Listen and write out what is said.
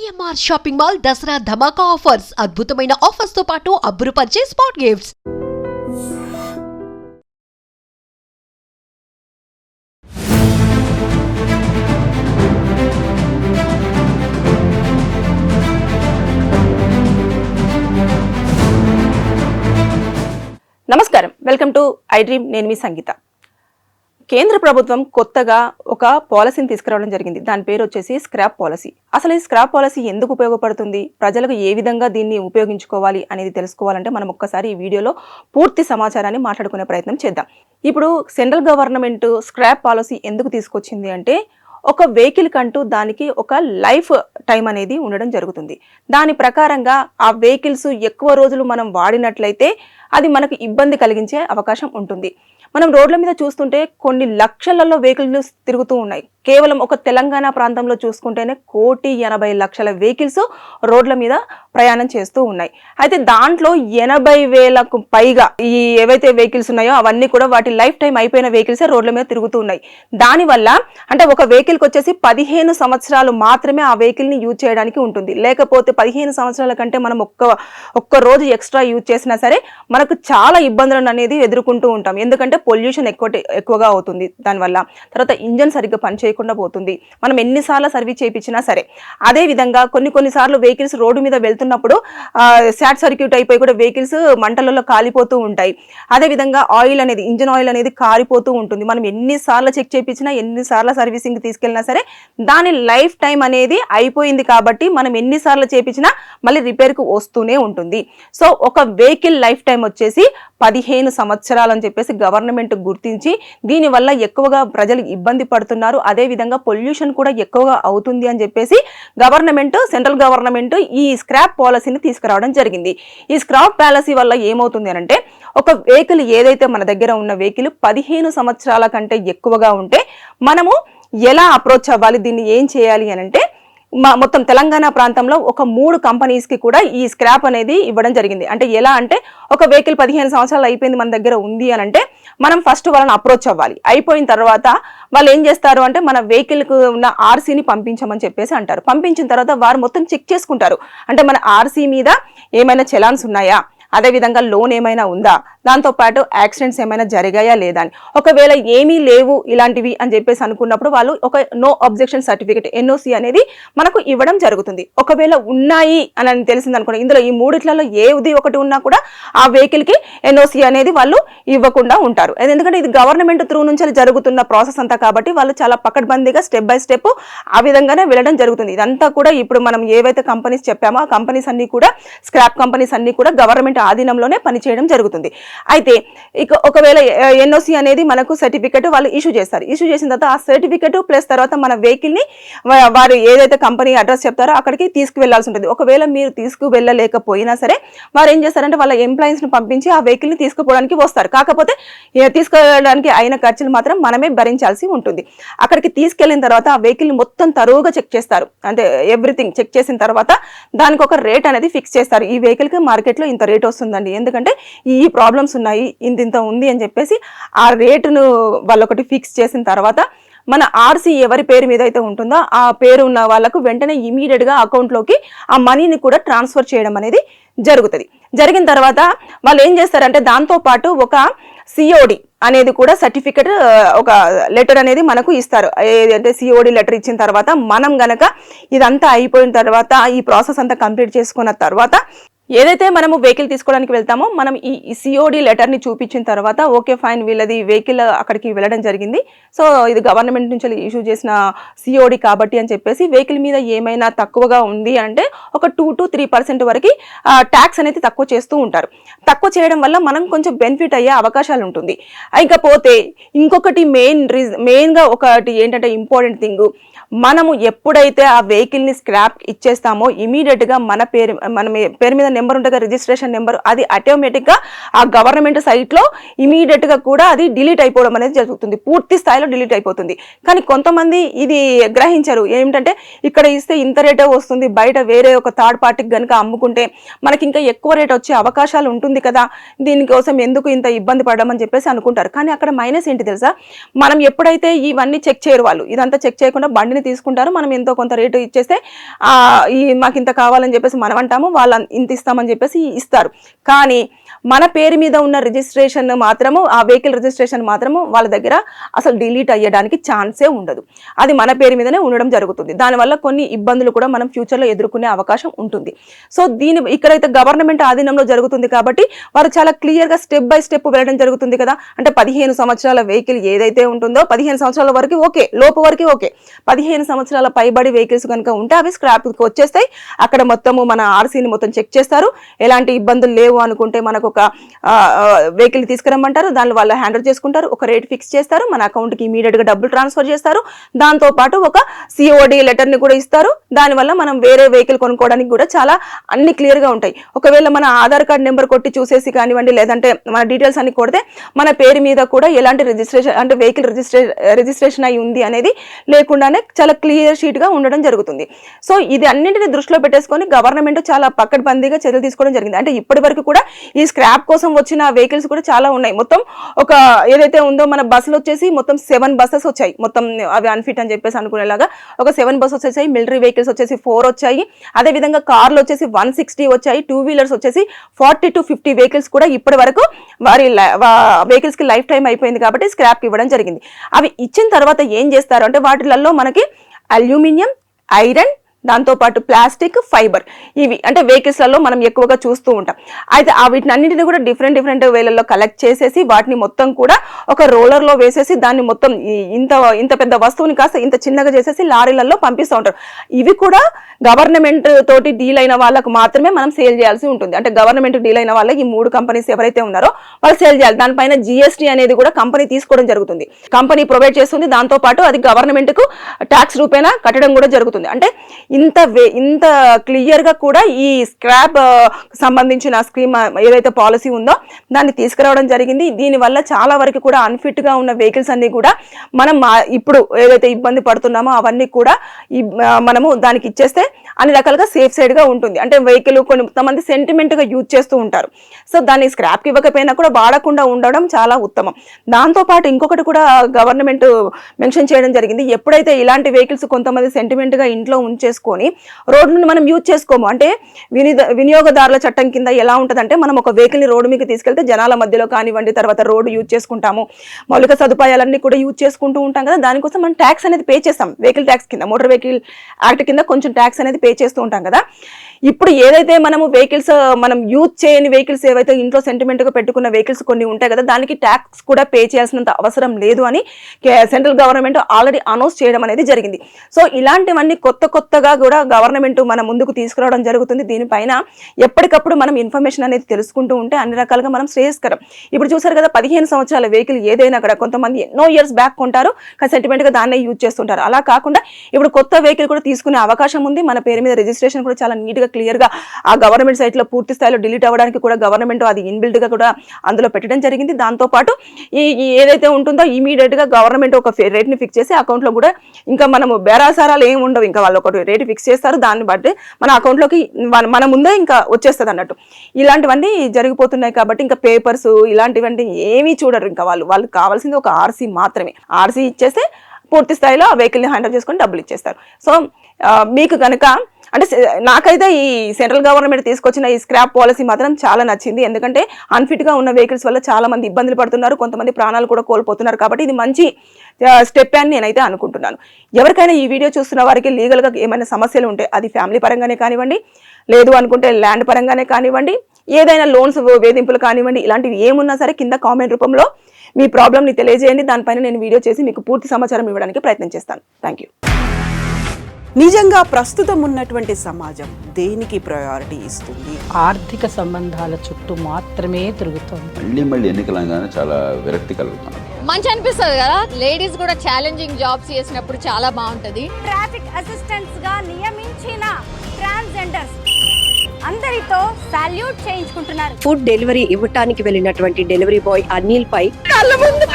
CMR shopping mall Dasara ధమాకా offers అద్భుతమైన offers తో పాటు అబ్బురుపరిచే స్పాట్ గిఫ్ట్స్. నమస్కారం, వెల్కమ్ టు ఐ డ్రీమ్. నేను మీ సంగీత. కేంద్ర ప్రభుత్వం కొత్తగా ఒక పాలసీని తీసుకురావడం జరిగింది. దాని పేరు వచ్చేసి స్క్రాప్ పాలసీ. అసలు ఈ స్క్రాప్ పాలసీ ఎందుకు ఉపయోగపడుతుంది, ప్రజలకు ఏ విధంగా దీన్ని ఉపయోగించుకోవాలి అనేది తెలుసుకోవాలంటే మనం ఒక్కసారి ఈ వీడియోలో పూర్తి సమాచారాన్ని మాట్లాడుకునే ప్రయత్నం చేద్దాం. ఇప్పుడు సెంట్రల్ గవర్నమెంట్ స్క్రాప్ పాలసీ ఎందుకు తీసుకొచ్చింది అంటే, ఒక వెహికల్ కంటూ దానికి ఒక లైఫ్ టైం అనేది ఉండడం జరుగుతుంది. దాని ప్రకారంగా ఆ వెహికల్స్ ఎక్కువ రోజులు మనం వాడినట్లయితే అది మనకు ఇబ్బంది కలిగించే అవకాశం ఉంటుంది. మనం రోడ్ల మీద చూస్తుంటే కొన్ని లక్షలలో వెహికల్స్ తిరుగుతూ ఉన్నాయి. కేవలం ఒక తెలంగాణ ప్రాంతంలో చూసుకుంటేనే 1,80,00,000 వెహికల్స్ రోడ్ల మీద ప్రయాణం చేస్తూ ఉన్నాయి. అయితే దాంట్లో 80,000కు పైగా ఈ ఏవైతే వెహికల్స్ ఉన్నాయో అవన్నీ కూడా వాటి లైఫ్ టైం అయిపోయిన వెహికల్సే రోడ్ల మీద తిరుగుతూ ఉన్నాయి. దానివల్ల అంటే ఒక వెహికల్కి వచ్చేసి 15 సంవత్సరాలు మాత్రమే ఆ వెహికల్ని యూజ్ చేయడానికి ఉంటుంది. లేకపోతే 15 సంవత్సరాల కంటే మనం ఒక్క రోజు ఎక్స్ట్రా యూజ్ చేసినా సరే మనకు చాలా ఇబ్బందులను అనేది ఎదుర్కొంటూ ఉంటాం. ఎందుకంటే పొల్యూషన్ ఎక్కువగా అవుతుంది దానివల్ల. తర్వాత ఇంజన్ సరిగ్గా పనిచేయకుండా పోతుంది, మనం ఎన్నిసార్లు సర్వీస్ చేయించినా సరే. అదే విధంగా కొన్నిసార్లు వెహికల్స్ రోడ్డు మీద వెళ్తున్నప్పుడు షార్ట్ సర్క్యూట్ అయిపోయి కూడా వెహికల్స్ మంటలలో కాలిపోతూ ఉంటాయి. అదే విధంగా ఆయిల్ అనేది, ఇంజన్ ఆయిల్ అనేది కారిపోతూ ఉంటుంది. మనం ఎన్నిసార్లు చెక్ చేయించినా, ఎన్నిసార్లు సర్వీసింగ్ తీసుకెళ్ళినా సరే దాని లైఫ్ టైం అనేది అయిపోయింది. కాబట్టి మనం ఎన్నిసార్లు చేయించినా మళ్ళీ రిపేర్కు వస్తూనే ఉంటుంది. సో ఒక వెహికల్ లైఫ్ టైం వచ్చేసి 15 సంవత్సరాలు అని చెప్పేసి గవర్నమెంట్ గుర్తించి, దీనివల్ల ఎక్కువగా ప్రజలు ఇబ్బంది పడుతున్నారు, అదే విధంగా పొల్యూషన్ కూడా ఎక్కువగా అవుతుంది అని చెప్పేసి సెంట్రల్ గవర్నమెంట్ ఈ స్క్రాప్ పాలసీని తీసుకురావడం జరిగింది. ఈ స్క్రాప్ పాలసీ వల్ల ఏమవుతుంది అంటే, ఒక వెహికల్ ఏదైతే మన దగ్గర ఉన్న వెహికల్ 15 సంవత్సరాల కంటే ఎక్కువగా ఉంటే మనము ఎలా అప్రోచ్ అవ్వాలి, దీన్ని ఏం చేయాలి అని అంటే, మొత్తం తెలంగాణ ప్రాంతంలో ఒక 3 కంపెనీస్కి కూడా ఈ స్క్రాప్ అనేది ఇవ్వడం జరిగింది. అంటే ఎలా అంటే, ఒక వెహికల్ 15 సంవత్సరాలు అయిపోయింది మన దగ్గర ఉంది అని అంటే మనం ఫస్ట్ వాళ్ళని అప్రోచ్ అవ్వాలి. అయిపోయిన తర్వాత వాళ్ళు ఏం చేస్తారు అంటే, మన వెహికల్కు ఉన్న ఆర్సీని పంపించమని చెప్పేసి అంటారు. పంపించిన తర్వాత వారు మొత్తం చెక్ చేసుకుంటారు. అంటే మన ఆర్సీ మీద ఏమైనా చలాన్స్ ఉన్నాయా, అదేవిధంగా లోన్ ఏమైనా ఉందా, దాంతోపాటు యాక్సిడెంట్స్ ఏమైనా జరిగాయా లేదా అని. ఒకవేళ ఏమీ లేవు ఇలాంటివి అని చెప్పేసి అనుకున్నప్పుడు వాళ్ళు ఒక నో అబ్జెక్షన్ సర్టిఫికేట్ NOC అనేది మనకు ఇవ్వడం జరుగుతుంది. ఒకవేళ ఉన్నాయి అని తెలిసింది అనుకోండి, ఇందులో ఈ మూడిట్లలో ఏది ఒకటి ఉన్నా కూడా ఆ వెహికల్కి NOC అనేది వాళ్ళు ఇవ్వకుండా ఉంటారు. ఎందుకంటే ఇది గవర్నమెంట్ త్రూ నుంచి జరుగుతున్న ప్రాసెస్ అంతా కాబట్టి వాళ్ళు చాలా పకడ్బందీగా స్టెప్ బై స్టెప్ ఆ విధంగానే వెళ్ళడం జరుగుతుంది. ఇదంతా కూడా ఇప్పుడు మనం ఏవైతే కంపెనీస్ చెప్పామో ఆ కంపెనీస్ అన్ని కూడా, స్క్రాప్ కంపెనీస్ అన్ని కూడా గవర్నమెంట్ ఆధీనంలోనే పనిచేయడం జరుగుతుంది. అయితే ఇక ఒకవేళ NOC అనేది మనకు సర్టిఫికెట్ వాళ్ళు ఇష్యూ చేస్తారు. ఇష్యూ చేసిన తర్వాత ఆ సర్టిఫికెట్ ప్లస్ తర్వాత మన వెహికల్ని వారు ఏదైతే కంపెనీ అడ్రస్ చెప్తారో అక్కడికి తీసుకువెళ్లాల్సి ఉంటుంది. ఒకవేళ మీరు తీసుకువెళ్ళలేకపోయినా సరే వారు ఏం చేస్తారంటే వాళ్ళ ఎంప్లాయీస్ని పంపించి ఆ వెహికల్ని తీసుకుపోవడానికి వస్తారు. కాకపోతే తీసుకెళ్ళడానికి అయిన ఖర్చులు మాత్రం మనమే భరించాల్సి ఉంటుంది. అక్కడికి తీసుకెళ్లిన తర్వాత ఆ వెహికల్ని మొత్తం తరువుగా చెక్ చేస్తారు. అంటే ఎవ్రీథింగ్ చెక్ చేసిన తర్వాత దానికి ఒక రేట్ అనేది ఫిక్స్ చేస్తారు. ఈ వెహికల్కి మార్కెట్లో ఇంత రేట్ వస్తుందండి, ఎందుకంటే ఈ ప్రాబ్లమ్స్ ఉన్నాయి, ఇంత ఉంది అని చెప్పేసి ఆ రేటును వాళ్ళు ఒకటి ఫిక్స్ చేసిన తర్వాత మన ఆర్సీ ఎవరి పేరు మీద అయితే ఉంటుందో ఆ పేరు ఉన్న వాళ్ళకు వెంటనే ఇమీడియట్గా అకౌంట్లోకి ఆ మనీని కూడా ట్రాన్స్ఫర్ చేయడం అనేది జరుగుతుంది. జరిగిన తర్వాత వాళ్ళు ఏం చేస్తారంటే, దాంతోపాటు ఒక COD అనేది కూడా సర్టిఫికెట్, ఒక లెటర్ అనేది మనకు ఇస్తారు. అంటే COD లెటర్ ఇచ్చిన తర్వాత మనం గనక ఇదంతా అయిపోయిన తర్వాత, ఈ ప్రాసెస్ అంతా కంప్లీట్ చేసుకున్న తర్వాత ఏదైతే మనము వెహికల్ తీసుకోవడానికి వెళ్తామో మనం ఈ COD లెటర్ని చూపించిన తర్వాత ఓకే ఫైన్, వీళ్ళది వెహికల్ అక్కడికి వెళ్ళడం జరిగింది, సో ఇది గవర్నమెంట్ నుంచి ఇష్యూ చేసిన COD కాబట్టి అని చెప్పేసి వెహికల్ మీద ఏమైనా తక్కువగా ఉంది అంటే ఒక 2 to 3% వరకు ట్యాక్స్ అనేది తక్కువ చేస్తూ ఉంటారు. తక్కువ చేయడం వల్ల మనం కొంచెం బెనిఫిట్ అయ్యే అవకాశాలు ఉంటుంది. ఇకపోతే ఇంకొకటి మెయిన్గా ఒకటి ఏంటంటే ఇంపార్టెంట్ థింగ్, మనము ఎప్పుడైతే ఆ వెహికల్ని స్క్రాప్ ఇచ్చేస్తామో ఇమీడియట్గా మన పేరు మీద నెంబర్ ఉంటుంది, రిజిస్ట్రేషన్ నెంబర్, అది ఆటోమేటిక్గా ఆ గవర్నమెంట్ సైట్లో ఇమీడియట్గా కూడా అది డిలీట్ అయిపోవడం అనేది జరుగుతుంది. పూర్తి స్థాయిలో డిలీట్ అయిపోతుంది. కానీ కొంతమంది ఇది గ్రహించరు. ఏమిటంటే ఇక్కడ ఇస్తే ఇంత రేటే వస్తుంది, బయట వేరే ఒక థర్డ్ పార్టీకి కనుక అమ్ముకుంటే మనకి ఇంకా ఎక్కువ రేట్ వచ్చే అవకాశాలు ఉంటుంది కదా, దీనికోసం ఎందుకు ఇంత ఇబ్బంది పడడం అని చెప్పేసి అనుకుంటారు. కానీ అక్కడ మైనస్ ఏంటి తెలుసా, మనం ఎప్పుడైతే ఇవన్నీ చెక్ చేయరు, వాళ్ళు ఇదంతా చెక్ చేయకుండా బండి కంపెనీ తీసుకుంటారు, మనం ఎంతో కొంత రేటు ఇచ్చేస్తే ఈ మాకు ఇంత కావాలని చెప్పేసి మనం అంటాము, వాళ్ళు ఇంత ఇస్తామని చెప్పేసి ఇస్తారు. కానీ మన పేరు మీద ఉన్న రిజిస్ట్రేషన్ మాత్రము, ఆ వెహికల్ రిజిస్ట్రేషన్ మాత్రము వాళ్ళ దగ్గర అసలు డిలీట్ అయ్యడానికి ఛాన్సే ఉండదు. అది మన పేరు మీదనే ఉండడం జరుగుతుంది. దానివల్ల కొన్ని ఇబ్బందులు కూడా మనం ఫ్యూచర్లో ఎదుర్కొనే అవకాశం ఉంటుంది. సో ఇక్కడైతే గవర్నమెంట్ ఆధీనంలో జరుగుతుంది కాబట్టి వారు చాలా క్లియర్గా స్టెప్ బై స్టెప్ వెళ్ళడం జరుగుతుంది కదా. అంటే 15 సంవత్సరాల వెహికల్ ఏదైతే ఉంటుందో 15 సంవత్సరాల వరకు ఓకే, లోపు వరకు ఓకే. 15 సంవత్సరాల పైబడి వెహికల్స్ కనుక ఉంటే అవి స్క్రాప్కి వచ్చేస్తాయి. అక్కడ మొత్తము మన ఆర్సీని మొత్తం చెక్ చేస్తారు. ఎలాంటి ఇబ్బందులు లేవు అనుకుంటే మనకు ఒక వెహికల్ తీసుకురమ్మంటారు, దాని వాళ్ళు హ్యాండిల్ చేసుకుంటారు, ఒక రేట్ ఫిక్స్ చేస్తారు, మన అకౌంట్కి ఇమీడియట్గా డబ్బులు ట్రాన్స్ఫర్ చేస్తారు. దాంతోపాటు ఒక సిఓడి లెటర్ని కూడా ఇస్తారు. దానివల్ల మనం వేరే వెహికల్ కొనుక్కోవడానికి కూడా చాలా అన్ని క్లియర్గా ఉంటాయి. ఒకవేళ మన ఆధార్ కార్డ్ నెంబర్ కొట్టి చూసేసి కానివ్వండి, లేదంటే మన డీటెయిల్స్ అన్ని కొడితే మన పేరు మీద కూడా ఎలాంటి రిజిస్ట్రేషన్ అంటే వెహికల్ రిజిస్ట్రేషన్ అయి ఉంది అనేది లేకుండానే చాలా క్లియర్ షీట్గా ఉండడం జరుగుతుంది. సో ఇది అన్నింటిని దృష్టిలో పెట్టేసుకొని గవర్నమెంట్ చాలా పక్కడ్బందీగా చర్యలు తీసుకోవడం జరిగింది. అంటే ఇప్పటి వరకు కూడా ఈ స్క్రాప్ కోసం వచ్చిన వెహికల్స్ కూడా చాలా ఉన్నాయి. మొత్తం ఒక ఏదైతే ఉందో మన బస్సులు వచ్చేసి మొత్తం 7 బస్సెస్ వచ్చాయి. మొత్తం అవి అన్ఫిట్ అని చెప్పేసి అనుకునేలాగా ఒక 7 బస్సెస్ వచ్చేసాయి. మిలిటరీ వెహికల్స్ వచ్చేసి 4 వచ్చాయి. అదేవిధంగా కార్లు వచ్చేసి 160 వచ్చాయి. 2 వీలర్స్ వచ్చేసి 40 to 50 వెహికల్స్ కూడా ఇప్పటి వరకు వారి వెహికల్స్ కి లైఫ్ టైం అయిపోయింది కాబట్టి స్క్రాప్ ఇవ్వడం జరిగింది. అవి ఇచ్చిన తర్వాత ఏం చేస్తారు అంటే వాటిలలో మనకి అల్యూమినియం, ఐరన్, దాంతోపాటు ప్లాస్టిక్, ఫైబర్, ఇవి అంటే వెహికల్స్లలో మనం ఎక్కువగా చూస్తూ ఉంటాం. అయితే వీటిని అన్నింటినీ కూడా డిఫరెంట్ వేలలో కలెక్ట్ చేసేసి వాటిని మొత్తం కూడా ఒక రోలర్లో వేసేసి దాన్ని మొత్తం ఇంత పెద్ద వస్తువుని కాస్త ఇంత చిన్నగా చేసేసి లారీలలో పంపిస్తూ ఉంటారు. ఇవి కూడా గవర్నమెంట్ తోటి డీల్ అయిన వాళ్ళకు మాత్రమే మనం సేల్ చేయాల్సి ఉంటుంది. అంటే గవర్నమెంట్ డీల్ అయిన వాళ్ళకి ఈ 3 కంపెనీస్ ఎవరైతే ఉన్నారో వాళ్ళు సేల్ చేయాలి. దానిపైన జిఎస్టీ అనేది కూడా కంపెనీ తీసుకోవడం జరుగుతుంది. కంపెనీ ప్రొవైడ్ చేస్తుంది. దాంతోపాటు అది గవర్నమెంట్కు ట్యాక్స్ రూపేణా కట్టడం కూడా జరుగుతుంది. అంటే ఇంత క్లియర్ గా కూడా ఈ స్క్రాప్ సంబంధించిన స్కీమ్ ఏదైతే పాలసీ ఉందో దాన్ని తీసుకురావడం జరిగింది. దీనివల్ల చాలా వరకు కూడా అన్ఫిట్ గా ఉన్న వెహికల్స్ అన్ని కూడా మనం ఇప్పుడు ఏదైతే ఇబ్బంది పడుతున్నామో అవన్నీ కూడా మనము దానికి ఇచ్చేస్తే అన్ని రకాలుగా సేఫ్ సైడ్ గా ఉంటుంది. అంటే వెహికల్ కొంతమంది సెంటిమెంట్ గా యూజ్ చేస్తూ ఉంటారు. సో దాన్ని స్క్రాప్ కి ఇవ్వకపోయినా కూడా వాడకుండా ఉండడం చాలా ఉత్తమం. దాంతో పాటు ఇంకొకటి కూడా గవర్నమెంట్ మెన్షన్ చేయడం జరిగింది. ఎప్పుడైతే ఇలాంటి వెహికల్స్ కొంతమంది సెంటిమెంట్ గా ఇంట్లో ఉంచేసుకొని రోడ్డుని మనం యూజ్ చేసుకోము. అంటే వినియోగదారుల చట్టం కింద ఎలా ఉంటుందంటే మనం ఒక వెహికల్ ని రోడ్డు మీకు తీసుకెళ్తే జనాల మధ్యలో కానివ్వండి, తర్వాత రోడ్డు యూజ్ చేసుకుంటాము, మౌలిక సదుపాయాలన్నీ కూడా యూజ్ చేసుకుంటూ ఉంటాం కదా. దానికోసం మనం ట్యాక్స్ అనేది పే చేస్తాం. వెహికల్ ట్యాక్స్ కింద, మోటార్ వెహికల్ యాక్ట్ కింద కొంచెం ట్యాక్స్ అనేది పే చేస్తూ ఉంటాం కదా. ఇప్పుడు ఏదైతే మనము వెహికల్స్ మనం యూజ్ చేయని వెహికల్స్ ఏవైతే ఇంట్లో సెంటిమెంట్ గా పెట్టుకున్న వెహికల్స్ కొన్ని ఉంటాయి కదా, దానికి ట్యాక్స్ కూడా పే చేయాల్సినంత అవసరం లేదు అని సెంట్రల్ గవర్నమెంట్ ఆల్రెడీ అనౌన్స్ చేయడం అనేది జరిగింది. సో ఇలాంటివన్నీ కొత్తగా కూడా గవర్నమెంట్ మన ముందుకు తీసుకురావడం జరుగుతుంది. దీనిపైన ఎప్పటికప్పుడు మనం ఇన్ఫర్మేషన్ అనేది తెలుసుకుంటూ ఉంటే అన్ని రకాలుగా మనం శ్రేయస్కరం. ఇప్పుడు చూసారు కదా 15 సంవత్సరాల వెహికల్ ఏదైనా కూడా కొంతమంది ఎన్నో ఇయర్స్ బ్యాక్ కొంటారు, కానీ సెంటిమెంట్ గా దాన్నే యూజ్ చేస్తుంటారు. అలా కాకుండా ఇప్పుడు కొత్త వెహికల్ కూడా తీసుకునే అవకాశం ఉంది. మన పేరు మీద రిజిస్ట్రేషన్ కూడా చాలా నీట్ గా క్లియర్ గా ఆ గవర్నమెంట్ సైట్ లో పూర్తి స్థాయిలో డిలీట్ అవ్వడానికి కూడా గవర్నమెంట్ అది ఇన్బిల్డ్ గా కూడా అందులో పెట్టడం జరిగింది. దాంతో పాటు ఈ ఏదైతే ఉంటుందో ఇమీడియట్ గా గవర్నమెంట్ ఒక రేట్ ని ఫిక్స్ చేసి అకౌంట్ లో కూడా ఇంకా మనము బేరాసారాలు ఏమి ఉండవు. ఇంకా వాళ్ళు ఒక రేట్ ఫిక్స్ చేస్తారు, దాన్ని బట్టి మన అకౌంట్ లోకి మన ముందే ఇంకా వచ్చేస్తుంది అన్నట్టు. ఇలాంటివన్నీ జరిగిపోతున్నాయి కాబట్టి ఇంకా పేపర్స్ ఇలాంటివన్నీ ఏమీ చూడరు. ఇంకా వాళ్ళకి కావాల్సింది ఒక ఆర్సీ మాత్రమే. ఆర్సీ ఇచ్చేస్తే పూర్తి స్థాయిలో ఆ వెహికల్ని హ్యాండిల్ చేసుకొని డబ్బులు ఇచ్చేస్తారు. సో మీకు కనుక అంటే నాకైతే ఈ సెంట్రల్ గవర్నమెంట్ తీసుకొచ్చిన ఈ స్క్రాప్ పాలసీ మాత్రం చాలా నచ్చింది. ఎందుకంటే అన్ఫిట్ గా ఉన్న వెహికల్స్ వల్ల చాలా మంది ఇబ్బందులు పడుతున్నారు, కొంతమంది ప్రాణాలు కూడా కోల్పోతున్నారు. కాబట్టి ఇది మంచి స్టెప్ అని నేనైతే అనుకుంటున్నాను. ఎవరికైనా ఈ వీడియో చూస్తున్న వారికి లీగల్ గా ఏమైనా సమస్యలు ఉంటే అది ఫ్యామిలీ పరంగానే కానివ్వండి, లేదు అనుకుంటే ల్యాండ్ పరంగానే కానివ్వండి, ఏదైనా లోన్స్ వేధింపులు కానివ్వండి, ఇలాంటివి ఏమున్నా సరే కింద కామెంట్ రూపంలో మీ ప్రాబ్లమ్ని తెలియజేయండి. దానిపైన నేను వీడియో చేసి మీకు పూర్తి సమాచారం ఇవ్వడానికి ప్రయత్నం చేస్తాను. Thank you. నిజంగా ప్రస్తుతం ఉన్నటువంటి సమాజం దేనికి ప్రయారిటీ ఇస్తుంది? ఆర్థిక సంబంధాల చుట్టూ మాత్రమే తిరుగుతుంది. మళ్ళీ ఎన్నికలంగానే చాలా విరక్తి కలుగుతుంది. మంచి అనిపిస్తుంది కదా, లేడీస్ కూడా ఛాలెంజింగ్ జాబ్స్ చేసినప్పుడు చాలా బాగుంటది. ట్రాఫిక్ అసిస్టెంట్స్ గా నియమించిన ట్రాన్స్జెండర్స్ అందరితో సాల్యూట్ చేయించుకుంటున్నారు. ఫుడ్ డెలివరీ ఇవ్వటానికి వెళ్ళినటువంటి డెలివరీ బాయ్ అనిల్ పై కళ్ళ ముందు